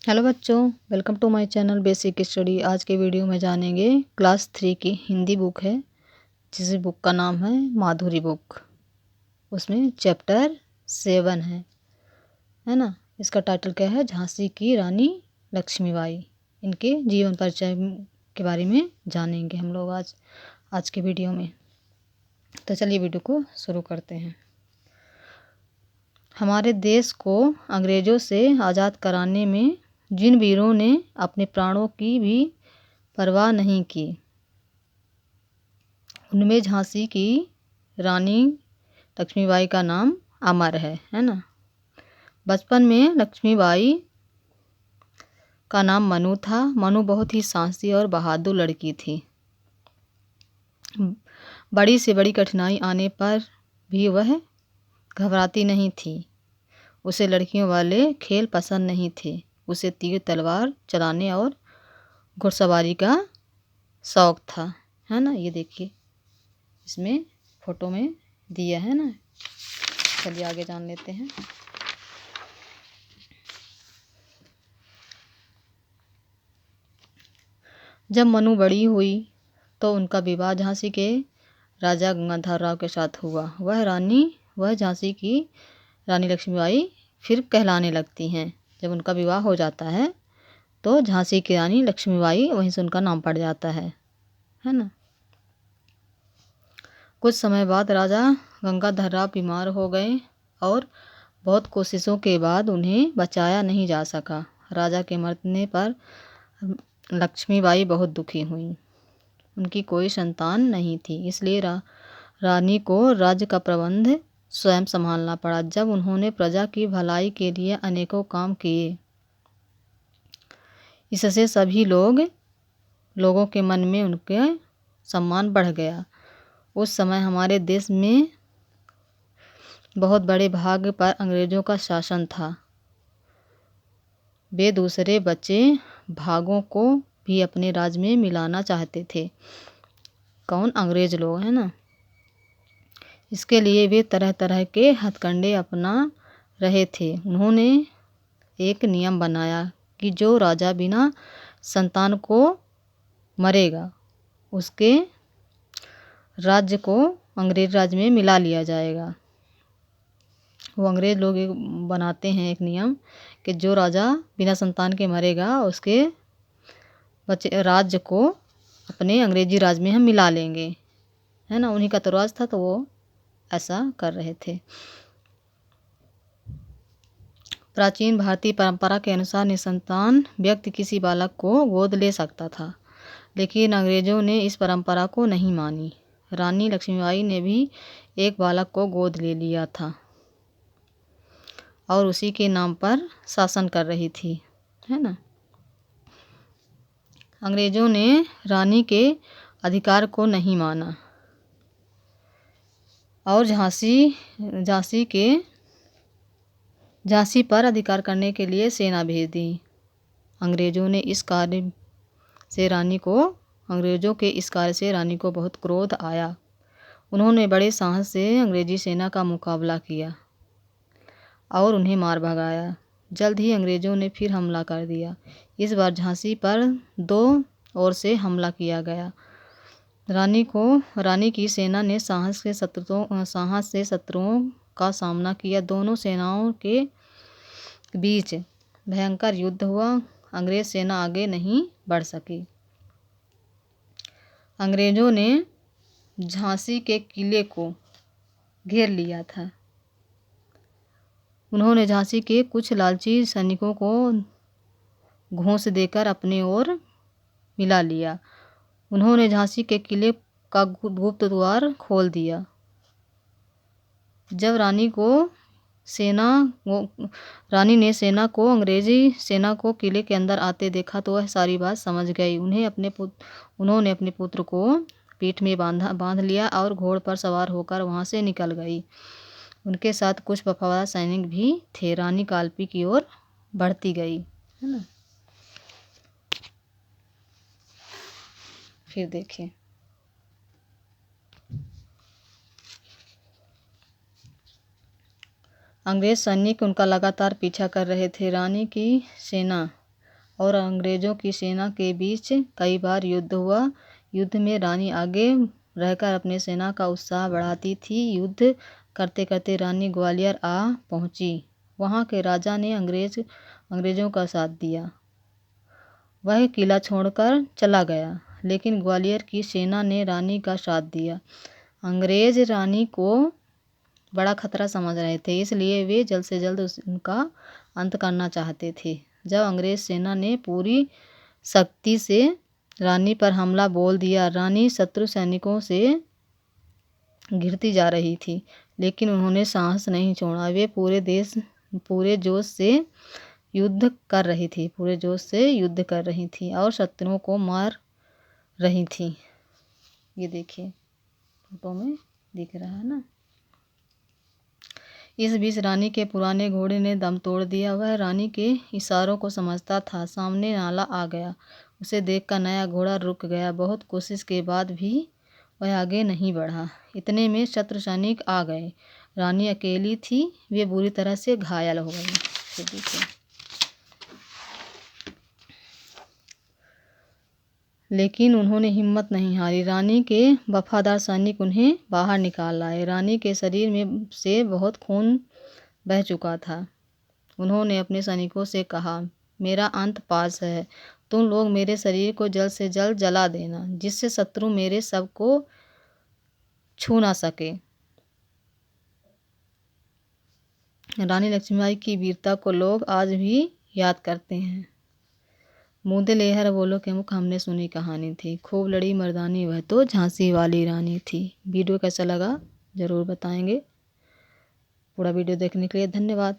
Hello बच्चों, welcome to my channel basic study. आज के वीडियो में जानेंगे क्लास 3 की हिंदी बुक है, जिस बुक का नाम है माधुरी बुक। उसमें चैप्टर 7 है ना। इसका टाइटल क्या है? झांसी की रानी लक्ष्मीबाई। इनके जीवन परिचय के बारे में जानेंगे हम लोग आज के वीडियो में। तो चलिए वीडियो को शुरू करते हैं। हमारे देश को अंग्रेज़ों से आज़ाद कराने में जिन वीरों ने अपने प्राणों की भी परवाह नहीं की, उनमें झांसी की रानी लक्ष्मीबाई का नाम अमर है ना। बचपन में लक्ष्मीबाई का नाम मनु था। मनु बहुत ही साहसी और बहादुर लड़की थी। बड़ी से बड़ी कठिनाई आने पर भी वह घबराती नहीं थी। उसे लड़कियों वाले खेल पसंद नहीं थे। उसे तीर तलवार चलाने और घुड़सवारी का शौक था, है ना। ये देखिए, इसमें फोटो में दिया है ना। चलिए आगे जान लेते हैं। जब मनु बड़ी हुई तो उनका विवाह झांसी के राजा गंगाधर राव के साथ हुआ। वह झांसी की रानी लक्ष्मीबाई फिर कहलाने लगती हैं। जब उनका विवाह हो जाता है तो झांसी की रानी लक्ष्मीबाई, वहीं से उनका नाम पड़ जाता है ना। कुछ समय बाद राजा गंगाधर राव बीमार हो गए और बहुत कोशिशों के बाद उन्हें बचाया नहीं जा सका। राजा के मरने पर लक्ष्मीबाई बहुत दुखी हुई। उनकी कोई संतान नहीं थी, इसलिए रानी को राज्य का प्रबंध स्वयं संभालना पड़ा। जब उन्होंने प्रजा की भलाई के लिए अनेकों काम किए, इससे सभी लोगों के मन में उनके सम्मान बढ़ गया। उस समय हमारे देश में बहुत बड़े भाग पर अंग्रेज़ों का शासन था। वे दूसरे बचे भागों को भी अपने राज्य में मिलाना चाहते थे। कौन? अंग्रेज लोग, है ना। इसके लिए वे तरह तरह के हथकंडे अपना रहे थे। उन्होंने एक नियम बनाया कि जो राजा बिना संतान को मरेगा, उसके राज्य को अंग्रेज राज्य में मिला लिया जाएगा। वो अंग्रेज लोग बनाते हैं एक नियम कि जो राजा बिना संतान के मरेगा, उसके बच्चे राज्य को अपने अंग्रेजी राज्य में हम मिला लेंगे, है ना। उन्हीं का तो राज था, तो वो ऐसा कर रहे थे। प्राचीन भारतीय परंपरा के अनुसार निसंतान व्यक्ति किसी बालक को गोद ले सकता था, लेकिन अंग्रेजों ने इस परंपरा को नहीं मानी। रानी लक्ष्मीबाई ने भी एक बालक को गोद ले लिया था और उसी के नाम पर शासन कर रही थी, है ना। अंग्रेजों ने रानी के अधिकार को नहीं माना और झांसी पर अधिकार करने के लिए सेना भेज दी। अंग्रेजों के इस कार्य से रानी को बहुत क्रोध आया। उन्होंने बड़े साहस से अंग्रेजी सेना का मुकाबला किया और उन्हें मार भगाया। जल्द ही अंग्रेजों ने फिर हमला कर दिया। इस बार झांसी पर 2 ओर से हमला किया गया। रानी की सेना ने साहस से शत्रुओं का सामना किया। दोनों सेनाओं के बीच भयंकर युद्ध हुआ। अंग्रेज सेना आगे नहीं बढ़ सकी। अंग्रेजों ने झांसी के किले को घेर लिया था। उन्होंने झांसी के कुछ लालची सैनिकों को घूंस देकर अपने ओर मिला लिया। उन्होंने झांसी के किले का गुप्त द्वार खोल दिया। जब रानी ने सेना को अंग्रेजी सेना को किले के अंदर आते देखा तो वह सारी बात समझ गई। उन्होंने अपने पुत्र को पीठ में बांध लिया और घोड़े पर सवार होकर वहां से निकल गई। उनके साथ कुछ वफादार सैनिक भी थे। रानी कालपी की ओर बढ़ती गई, है ना। फिर देखिए, अंग्रेज सैनिक उनका लगातार पीछा कर रहे थे। रानी की सेना और अंग्रेज़ों की सेना के बीच कई बार युद्ध हुआ। युद्ध में रानी आगे रहकर अपने सेना का उत्साह बढ़ाती थी। युद्ध करते करते रानी ग्वालियर आ पहुंची। वहां के राजा ने अंग्रेज़ों का साथ दिया। वह किला छोड़कर चला गया, लेकिन ग्वालियर की सेना ने रानी का साथ दिया। अंग्रेज़ रानी को बड़ा खतरा समझ रहे थे, इसलिए वे जल्द से जल्द उनका अंत करना चाहते थे। जब अंग्रेज़ सेना ने पूरी शक्ति से रानी पर हमला बोल दिया, रानी शत्रु सैनिकों से घिरती जा रही थी, लेकिन उन्होंने साहस नहीं छोड़ा। वे पूरे जोश से युद्ध कर रही थी और शत्रुओं को मार रही थी। ये देखिए फोटो में दिख रहा है ना। इस बीच रानी के पुराने घोड़े ने दम तोड़ दिया। वह रानी के इशारों को समझता था। सामने नाला आ गया। उसे देखकर नया घोड़ा रुक गया। बहुत कोशिश के बाद भी वह आगे नहीं बढ़ा। इतने में शत्रु सैनिक आ गए। रानी अकेली थी। वे बुरी तरह से घायल हो गई। लेकिन उन्होंने हिम्मत नहीं हारी। रानी के वफादार सैनिक उन्हें बाहर निकाल लाए। रानी के शरीर में से बहुत खून बह चुका था। उन्होंने अपने सैनिकों से कहा, मेरा अंत पास है। तुम लोग मेरे शरीर को जल्द से जल्द जला देना, जिससे शत्रु मेरे शव को छू ना सके। रानी लक्ष्मीबाई की वीरता को लोग आज भी याद करते हैं। मूंदे लेहर बोलो के मुख हमने सुनी कहानी थी। खूब लड़ी मर्दानी वह तो झांसी वाली रानी थी। वीडियो कैसा लगा ज़रूर बताएंगे। पूरा वीडियो देखने के लिए धन्यवाद।